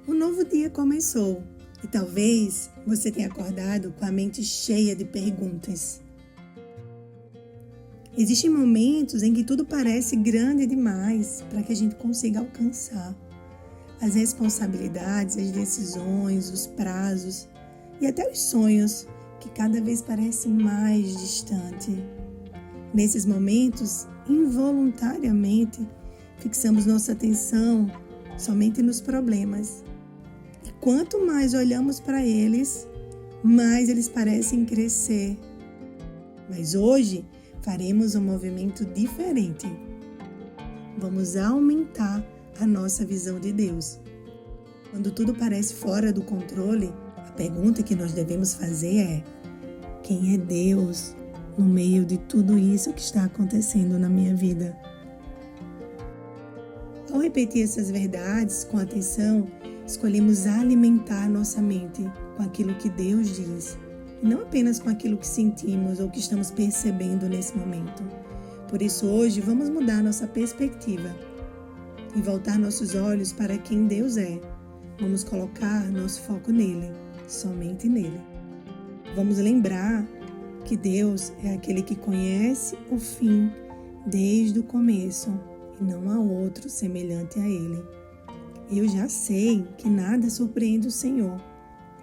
Um novo dia começou e talvez você tenha acordado com a mente cheia de perguntas. Existem momentos em que tudo parece grande demais para que a gente consiga alcançar. As responsabilidades, as decisões, os prazos e até os sonhos que cada vez parecem mais distantes. Nesses momentos, involuntariamente, fixamos nossa atenção somente nos problemas. E quanto mais olhamos para eles, mais eles parecem crescer. Mas hoje faremos um movimento diferente. Vamos aumentar a nossa visão de Deus. Quando tudo parece fora do controle, a pergunta que nós devemos fazer é: quem é Deus no meio de tudo isso que está acontecendo na minha vida? Ao repetir essas verdades com atenção, escolhemos alimentar nossa mente com aquilo que Deus diz, e não apenas com aquilo que sentimos ou que estamos percebendo nesse momento. Por isso, hoje, vamos mudar nossa perspectiva e voltar nossos olhos para quem Deus é. Vamos colocar nosso foco nele, somente nele. Vamos lembrar que Deus é aquele que conhece o fim desde o começo e não há outro semelhante a ele. Eu já sei que nada surpreende o Senhor,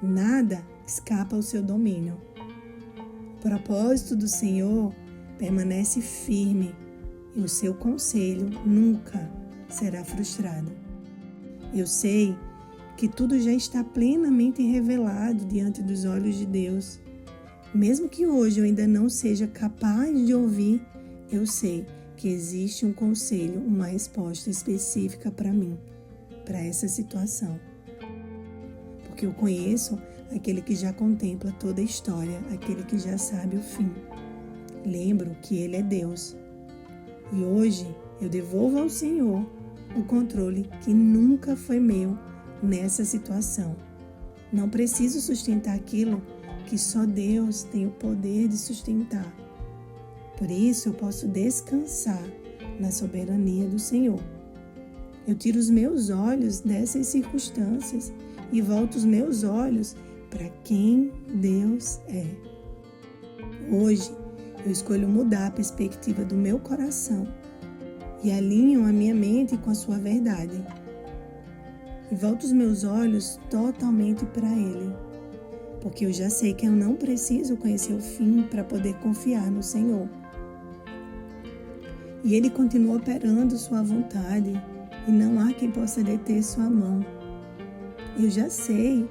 nada escapa ao seu domínio. O propósito do Senhor permanece firme e o seu conselho nunca será frustrado. Eu sei que tudo já está plenamente revelado diante dos olhos de Deus. Mesmo que hoje eu ainda não seja capaz de ouvir, eu sei que existe um conselho, uma resposta específica para mim, para essa situação. Porque eu conheço aquele que já contempla toda a história, aquele que já sabe o fim. Lembro que Ele é Deus. E hoje eu devolvo ao Senhor o controle que nunca foi meu nessa situação. Não preciso sustentar aquilo que só Deus tem o poder de sustentar. Por isso eu posso descansar na soberania do Senhor. Eu tiro os meus olhos dessas circunstâncias e volto os meus olhos para quem Deus é. Hoje eu escolho mudar a perspectiva do meu coração e alinho a minha mente com a sua verdade. E volto os meus olhos totalmente para Ele, porque eu já sei que eu não preciso conhecer o fim para poder confiar no Senhor. E Ele continua operando sua vontade e não há quem possa deter sua mão. Eu já sei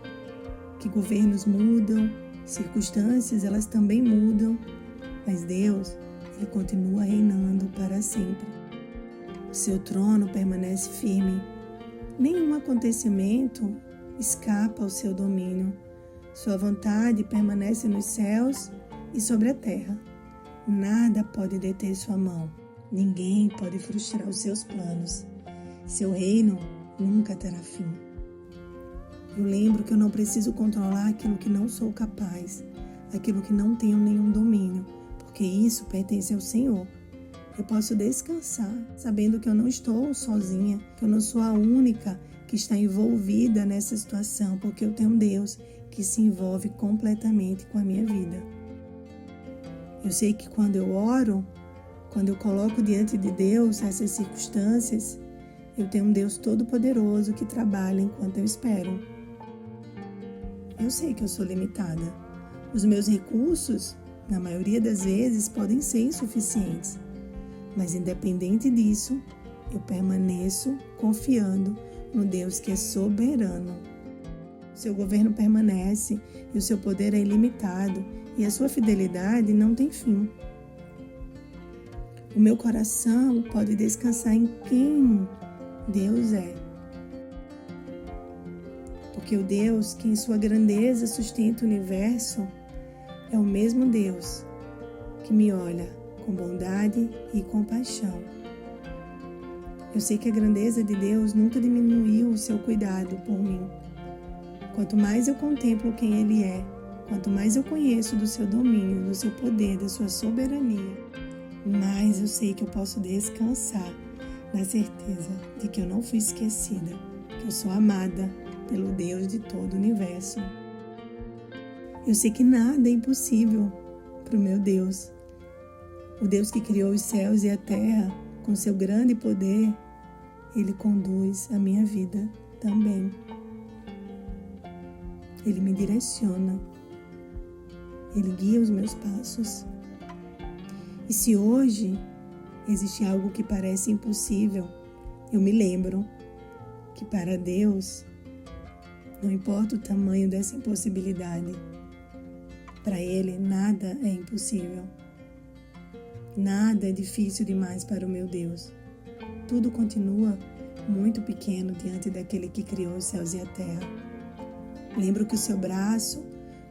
que governos mudam, circunstâncias elas também mudam, mas Deus, Ele continua reinando para sempre. O seu trono permanece firme. Nenhum acontecimento escapa ao seu domínio. Sua vontade permanece nos céus e sobre a terra. Nada pode deter sua mão. Ninguém pode frustrar os seus planos. Seu reino nunca terá fim. Eu lembro que eu não preciso controlar aquilo que não sou capaz, aquilo que não tenho nenhum domínio, porque isso pertence ao Senhor. Eu posso descansar, sabendo que eu não estou sozinha, que eu não sou a única que está envolvida nessa situação, porque eu tenho um Deus que se envolve completamente com a minha vida. Eu sei que quando eu oro, quando eu coloco diante de Deus essas circunstâncias, eu tenho um Deus todo-poderoso que trabalha enquanto eu espero. Eu sei que eu sou limitada. Os meus recursos, na maioria das vezes, podem ser insuficientes. Mas independente disso, eu permaneço confiando no Deus que é soberano. Seu governo permanece e o seu poder é ilimitado e a sua fidelidade não tem fim. O meu coração pode descansar em quem Deus é. Porque o Deus que em sua grandeza sustenta o universo é o mesmo Deus que me olha com bondade e compaixão. Eu sei que a grandeza de Deus nunca diminuiu o seu cuidado por mim. Quanto mais eu contemplo quem Ele é, quanto mais eu conheço do seu domínio, do seu poder, da sua soberania, mais eu sei que eu posso descansar na certeza de que eu não fui esquecida, que eu sou amada pelo Deus de todo o universo. Eu sei que nada é impossível para o meu Deus. O Deus que criou os céus e a terra, com seu grande poder, Ele conduz a minha vida também. Ele me direciona. Ele guia os meus passos. E se hoje existe algo que parece impossível, eu me lembro que para Deus, não importa o tamanho dessa impossibilidade, para Ele nada é impossível. Nada é difícil demais para o meu Deus. Tudo continua muito pequeno diante daquele que criou os céus e a terra. Lembro que o seu braço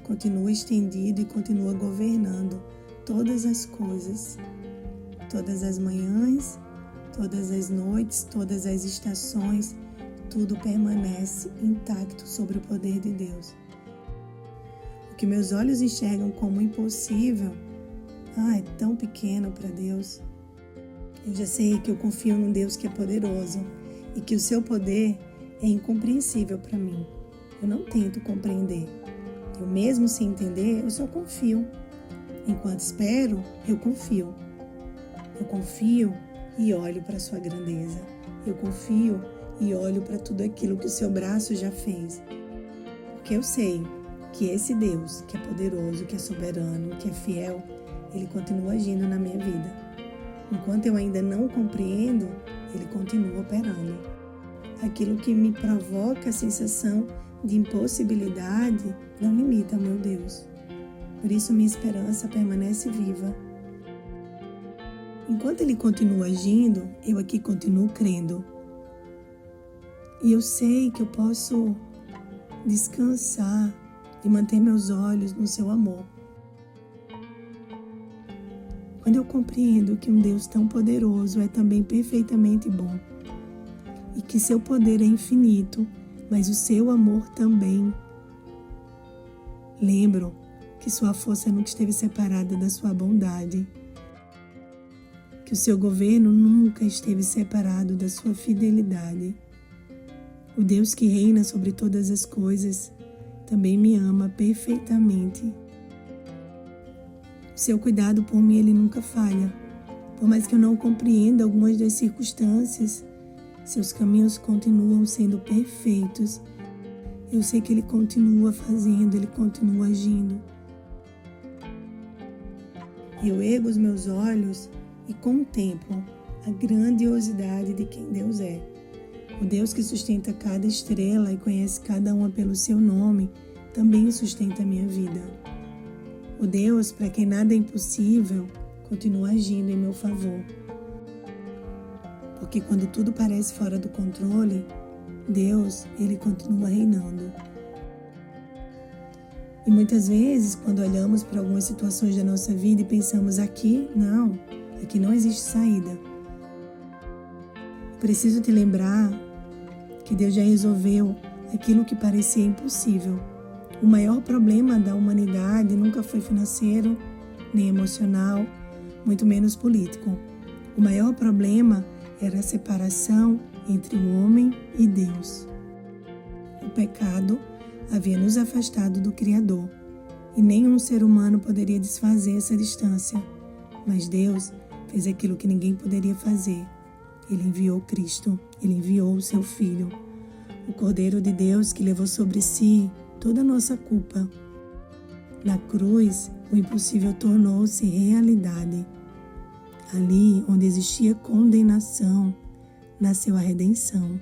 continua estendido e continua governando todas as coisas, todas as manhãs, todas as noites, todas as estações, tudo permanece intacto sobre o poder de Deus. O que meus olhos enxergam como impossível, é tão pequeno para Deus. Eu já sei que eu confio num Deus que é poderoso e que o seu poder é incompreensível para mim. Eu não tento compreender. Eu mesmo sem entender, eu só confio. Enquanto espero, eu confio. Eu confio e olho para a sua grandeza. Eu confio e olho para tudo aquilo que o seu braço já fez. Porque eu sei que esse Deus, que é poderoso, que é soberano, que é fiel, Ele continua agindo na minha vida. Enquanto eu ainda não compreendo, Ele continua operando. Aquilo que me provoca a sensação de impossibilidade não limita ao meu Deus. Por isso minha esperança permanece viva. Enquanto Ele continua agindo, eu aqui continuo crendo. E eu sei que eu posso descansar e manter meus olhos no seu amor. Quando eu compreendo que um Deus tão poderoso é também perfeitamente bom e que seu poder é infinito, mas o seu amor também. Lembro que sua força nunca esteve separada da sua bondade, que o seu governo nunca esteve separado da sua fidelidade. O Deus que reina sobre todas as coisas também me ama perfeitamente. Seu cuidado por mim, Ele nunca falha. Por mais que eu não compreenda algumas das circunstâncias, seus caminhos continuam sendo perfeitos. Eu sei que Ele continua fazendo, Ele continua agindo. Eu ergo os meus olhos e contemplo a grandiosidade de quem Deus é. O Deus que sustenta cada estrela e conhece cada uma pelo seu nome, também sustenta a minha vida. O Deus para quem nada é impossível, continua agindo em meu favor. Porque quando tudo parece fora do controle, Deus, Ele continua reinando. E muitas vezes, quando olhamos para algumas situações da nossa vida e pensamos aqui não existe saída. Preciso te lembrar que Deus já resolveu aquilo que parecia impossível. O maior problema da humanidade nunca foi financeiro, nem emocional, muito menos político. O maior problema era a separação entre o homem e Deus. O pecado havia nos afastado do Criador, e nenhum ser humano poderia desfazer essa distância. Mas Deus fez aquilo que ninguém poderia fazer. Ele enviou Cristo, Ele enviou o seu Filho, o Cordeiro de Deus que levou sobre si toda a nossa culpa. Na cruz, o impossível tornou-se realidade. Ali onde existia condenação, nasceu a redenção.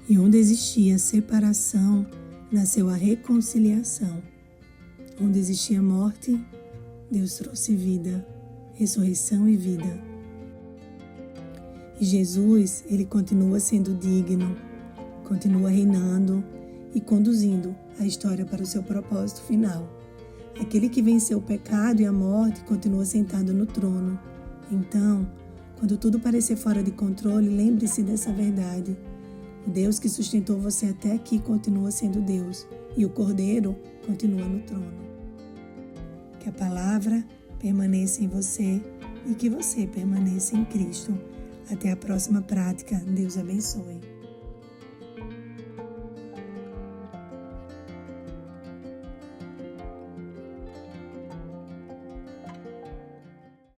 E onde existia separação, nasceu a reconciliação. Onde existia morte, Deus trouxe vida, ressurreição e vida. E Jesus, Ele continua sendo digno, continua reinando e conduzindo a história para o seu propósito final. Aquele que venceu o pecado e a morte continua sentado no trono. Então, quando tudo parecer fora de controle, lembre-se dessa verdade. O Deus que sustentou você até aqui continua sendo Deus e o Cordeiro continua no trono. Que a palavra permaneça em você e que você permaneça em Cristo. Até a próxima prática. Deus abençoe.